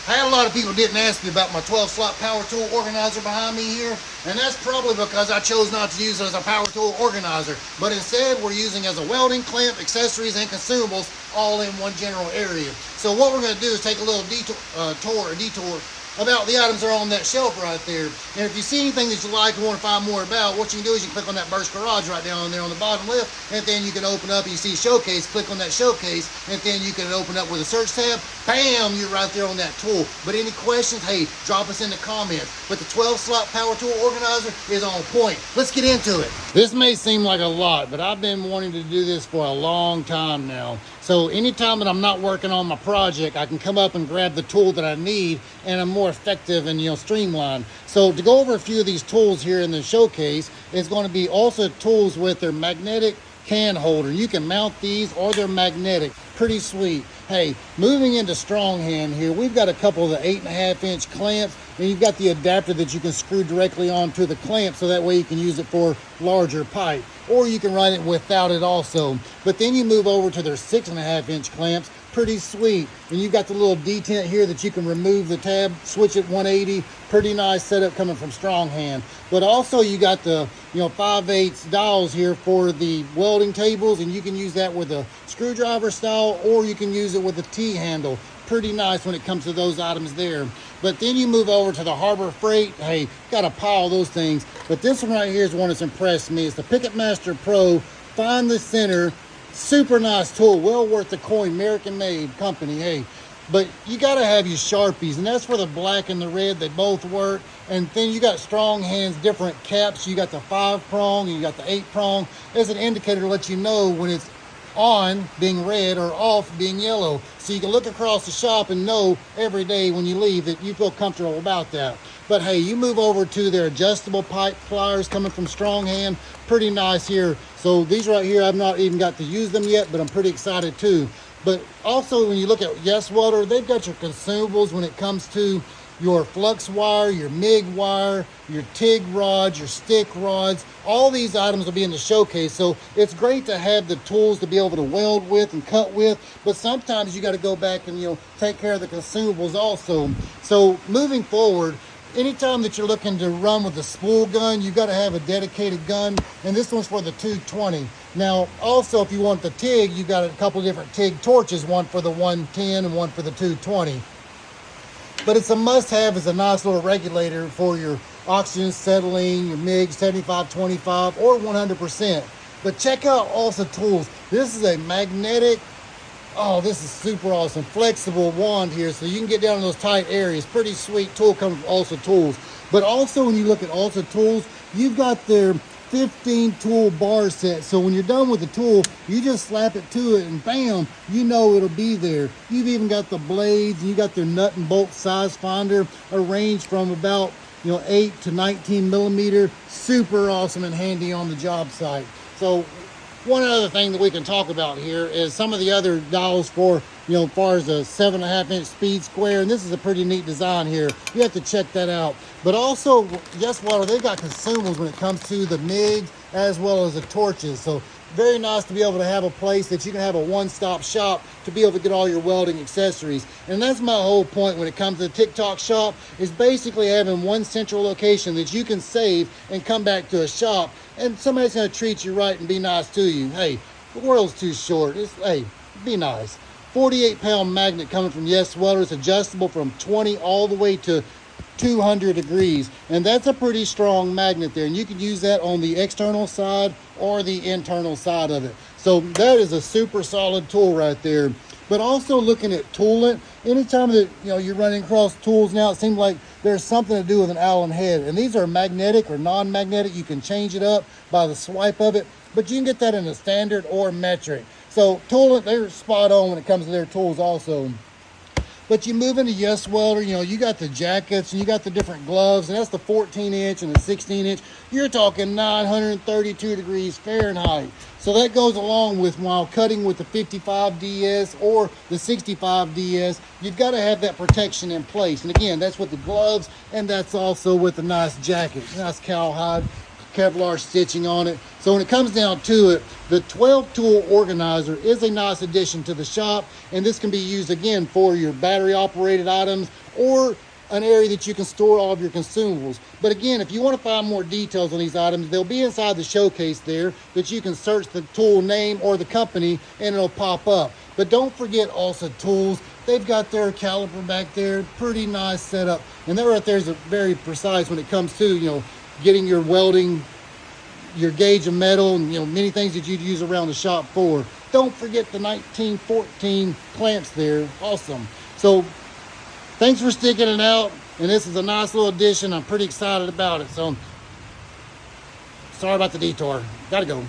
I had a lot of people didn't ask me about my 12-slot power tool organizer behind me here, and that's probably because I chose not to use it as a power tool organizer, but instead we're using it as a welding, clamp, accessories, and consumables all in one general area. So what we're going to do is take a little detour about the items that are on that shelf right there. And if you see anything that you like and want to find more about, what you can do is you can click on that Burk garage right down there on the bottom left, and then you can open up and you see Showcase, click on that Showcase, and then you can open up with a search tab, bam, you're right there on that tool. But any questions, hey, drop us in the comments. But the 12-slot power tool organizer is on point. Let's get into it. This may seem like a lot, but I've been wanting to do this for a long time now. So anytime that I'm not working on my project, I can come up and grab the tool that I need, and I'm more effective and streamlined. So to go over a few of these tools here in the showcase, it's going to be Olsa Tools with their magnetic can holder. You can mount these or they're magnetic. Pretty sweet. Hey, moving into strong hand here, we've got a couple of the 8.5-inch clamps, and you've got the adapter that you can screw directly onto the clamp, so that way you can use it for larger pipe, or you can run it without it also. But then you move over to their 6.5-inch clamps. Pretty sweet. And you've got the little detent here that you can remove the tab, switch it 180. Pretty nice setup coming from strong hand. But also you got the 5/8 dials here for the welding tables, and you can use that with a screwdriver style, or you can use it with a T-handle. Pretty nice when it comes to those items there. But then you move over to the Harbor Freight. Hey, got a pile of those things. But this one right here is one that's impressed me. It's the Picket Master Pro Find the Center. Super nice tool, well worth the coin, American made company, hey. But you gotta have your Sharpies, and that's for the black and the red, they both work. And then you got strong hands, different caps. You got the 5-prong, and you got the 8-prong. There's an indicator to let you know when it's on being red or off being yellow. So you can look across the shop and know every day when you leave that you feel comfortable about that. But hey, you move over to their adjustable pipe pliers coming from Strong Hand. Pretty nice here. So these right here, I've not even got to use them yet, but I'm pretty excited too. But also when you look at Yes Welder, they've got your consumables when it comes to your flux wire, your MIG wire, your TIG rods, your stick rods. All these items will be in the showcase. So it's great to have the tools to be able to weld with and cut with, but sometimes you got to go back and take care of the consumables also. So moving forward, anytime that you're looking to run with a spool gun, you got to have a dedicated gun, and this one's for the 220. Now also, if you want the TIG, you got a couple of different TIG torches, one for the 110 and one for the 220. But it's a must-have as a nice little regulator for your oxygen settling, your MIG 75/25 or 100%. But check out Olsa Tools. This is a magnetic, oh, this is super awesome, flexible wand here, so you can get down in those tight areas. Pretty sweet tool coming from Olsa Tools. But also when you look at Olsa Tools, you've got their 15 tool bar set. So when you're done with the tool, you just slap it to it and bam, you know it'll be there. You've even got the blades, and you got their nut and bolt size finder, arranged from about 8 to 19 millimeter. Super awesome and handy on the job site. So one other thing that we can talk about here is some of the other dials for, as far as a 7.5-inch speed square, and this is a pretty neat design here. You have to check that out. But also, Yes Welder, they've got consumables when it comes to the MIGs as well as the torches. So very nice to be able to have a place that you can have a one-stop shop to be able to get all your welding accessories. And that's my whole point when it comes to the Tik Tok shop, is basically having one central location that you can save and come back to a shop, and somebody's going to treat you right and be nice to you. Hey, the world's too short. Hey, be nice. 48-pound magnet coming from Yes Welder. It's adjustable from 20 all the way to 200 degrees, and that's a pretty strong magnet there, and you can use that on the external side or the internal side of it. So that is a super solid tool right there. But also looking at tooling, anytime that you're running across tools now, it seems like there's something to do with an Allen head, and these are magnetic or non-magnetic. You can change it up by the swipe of it, but you can get that in a standard or metric. So tooling, they're spot on when it comes to their tools also. But you move into Yes Welder, you got the jackets and you got the different gloves, and that's the 14-inch and the 16-inch. You're talking 932 degrees Fahrenheit. So that goes along with while cutting with the 55 DS or the 65 DS, you've got to have that protection in place. And again, that's with the gloves, and that's also with a nice jacket, nice cowhide Kevlar stitching on it. So when it comes down to it, the 12 tool organizer is a nice addition to the shop, and this can be used again for your battery operated items or an area that you can store all of your consumables. But again, if you want to find more details on these items, they'll be inside the showcase there that you can search the tool name or the company and it'll pop up. But don't forget Olsa Tools. They've got their caliper back there, pretty nice setup. And that right there is very precise when it comes to, you know, getting your welding, your gauge of metal, and, you know, many things that you'd use around the shop for. Don't forget the 1914 clamps there, awesome. So thanks for sticking it out, and this is a nice little addition. I'm pretty excited about it. So sorry about the detour, gotta go.